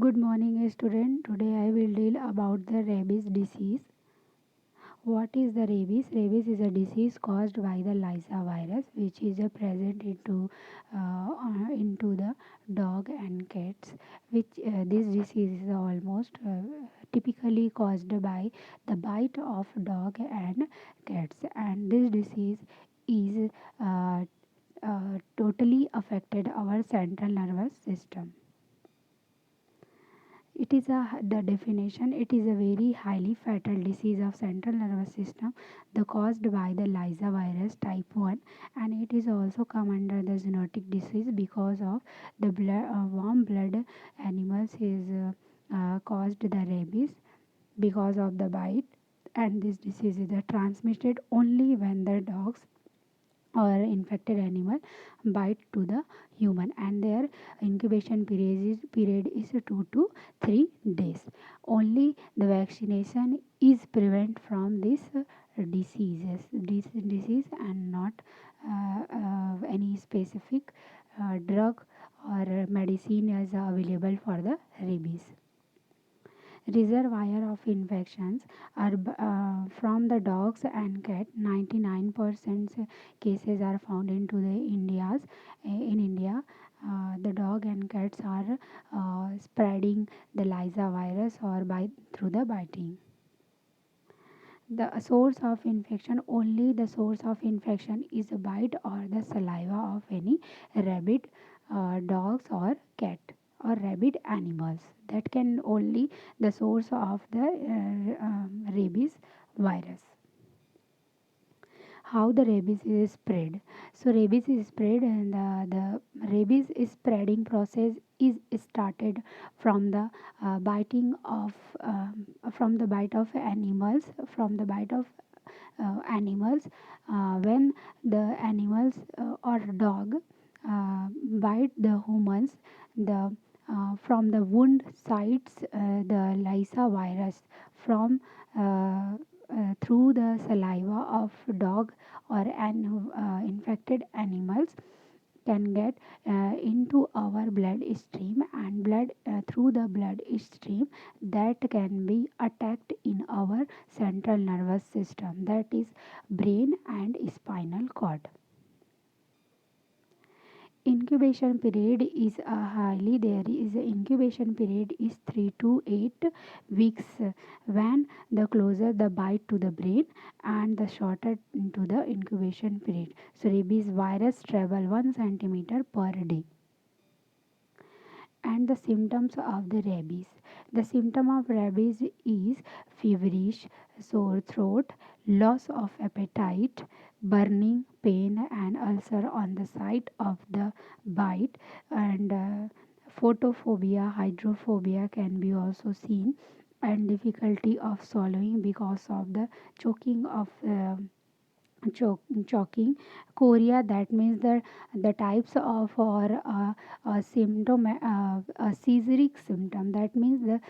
Good morning, student. Today I will deal about the rabies disease. What is the rabies? Rabies is a disease caused by the Lyssa virus, which is present into the dog and cats. Which this disease is almost typically caused by the bite of dog and cats, and this disease is totally affected our central nervous system. It is the definition. It is a very highly fatal disease of central nervous system, the caused by the Lyssa virus type 1, and it is also come under the zoonotic disease because of the warm blood animals is caused the rabies because of the bite, and this disease is transmitted only when the dogs or infected animal bite to the human, and their incubation period is 2 to 3 days. Only the vaccination is prevent from disease and not any specific drug or medicine is available for the rabies. Reservoir of infections are from the dogs and cat. 99% cases are found into the India's in India. The dog and cats are spreading the Lyssa virus or by through the biting. The source of infection, only the source of infection is a bite or the saliva of any rabbit, dogs or cat or rabid animals. That can only the source of the rabies virus. How the rabies is spread? So rabies is spread, and the rabies is spreading process is started from the biting of from the bite of animals, from the bite of animals, when the animals or dog bite the humans, the from the wound sites the Lyssa virus from through the saliva of dog or an infected animals can get into our blood stream, and blood through the blood stream that can be attacked in our central nervous system, that is brain and spinal cord. Incubation period is a highly there is a incubation period is 3 to 8 weeks, when the closer the bite to the brain and the shorter into the incubation period. So rabies virus travel 1 centimeter per day. And the symptoms of the rabies. The symptom of rabies is feverish, sore throat, loss of appetite, burning, pain, and ulcer on the site of the bite, and photophobia, hydrophobia can be also seen, and difficulty of swallowing because of the choking of choking. Chorea, that means the types of or a symptom, a seizuric symptom, that means the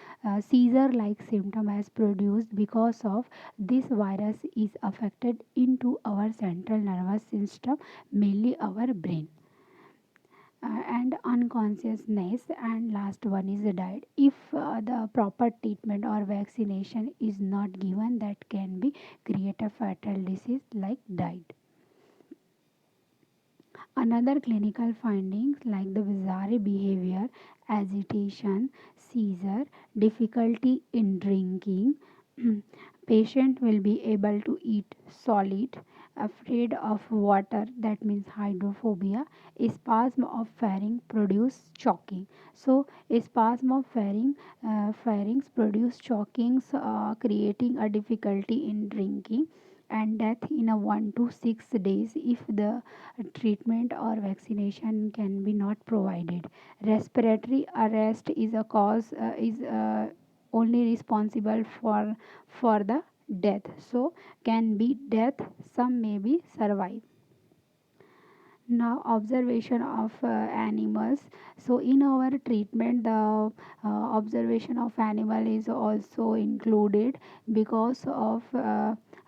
seizure like symptom has produced because of this virus is affected into our central nervous system, mainly our brain. And unconsciousness, and last one is the diet. If the proper treatment or vaccination is not given, that can be create a fatal disease like diet. Another clinical findings like the bizarre behavior, agitation, seizure, difficulty in drinking, patient will be able to eat solid, afraid of water, that means hydrophobia, spasm of pharynx produce choking. So a spasm of pharynx produce chokings, creating a difficulty in drinking, and death in a 1 to 6 days if the treatment or vaccination can be not provided. Respiratory arrest is a cause, is only responsible for the death. So can be death, some may be survive. Now observation of animals. So in our treatment the observation of animal is also included because of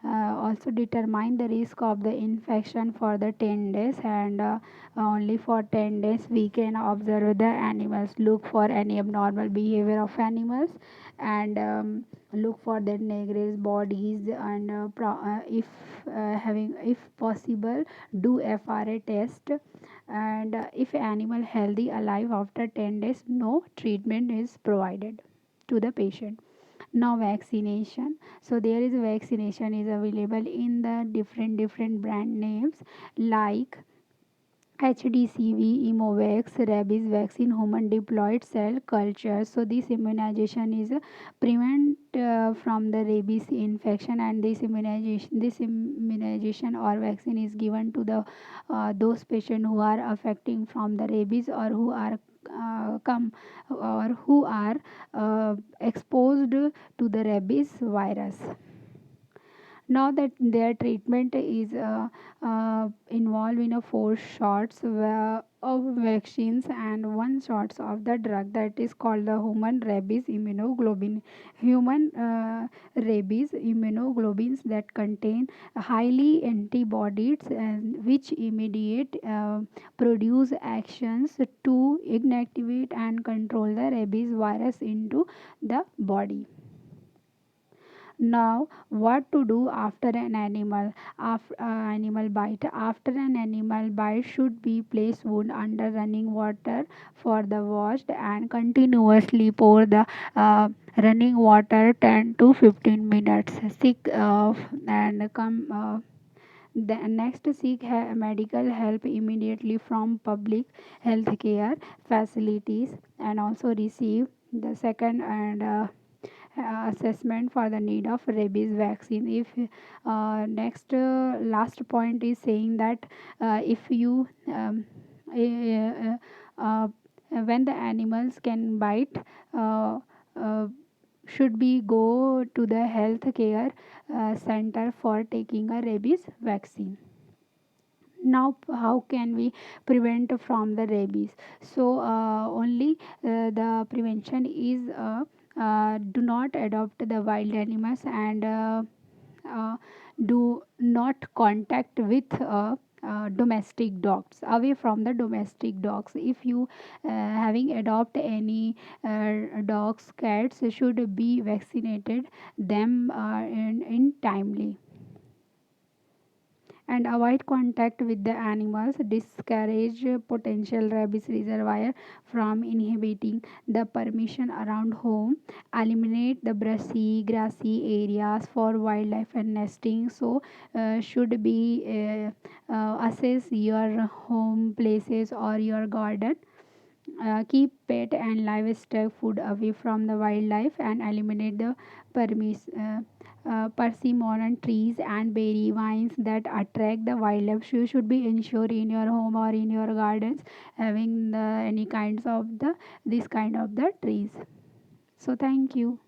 Also determine the risk of the infection for the 10 days, and only for 10 days we can observe the animals, look for any abnormal behavior of animals, and look for their negress bodies, and if having, if possible, do FRA test, and if animal healthy alive after 10 days, no treatment is provided to the patient. Now vaccination. So there is a vaccination is available in the different brand names like HDCV, Emovax, rabies vaccine, human diploid cell culture. So this immunization is prevent from the rabies infection, and this immunization or vaccine is given to the those patients who are affecting from the rabies, or who are come or who are exposed to the rabies virus. Now that their treatment is involved in a four shots of vaccines and one shots of the drug that is called the human rabies immunoglobulins that contain highly antibodies, and which immediate produce actions to inactivate and control the rabies virus into the body. Now, what to do after an animal bite? After an animal bite, should be place wound under running water for the washed, and continuously pour the running water 10 to 15 minutes. Seek and come. The next, seek medical help immediately from public healthcare facilities, and also receive the second and assessment for the need of rabies vaccine. If next last point is saying that if you uh, uh, when the animals can bite, uh, uh, should be go to the health care center for taking a rabies vaccine. Now how can we prevent from the rabies? So only the prevention is do not adopt the wild animals, and uh, do not contact with domestic dogs, away from the domestic dogs. If you having adopt any dogs, cats, should be vaccinated them in timely, and avoid contact with the animals, discourage potential rabies reservoir from inhabiting the permission around home, eliminate the brushy grassy areas for wildlife and nesting. So should be assess your home places or your garden, keep pet and livestock food away from the wildlife, and eliminate the persimmon trees and berry vines that attract the wildlife. You should be ensure in your home or in your gardens having the any kinds of the this kind of the trees. So thank you.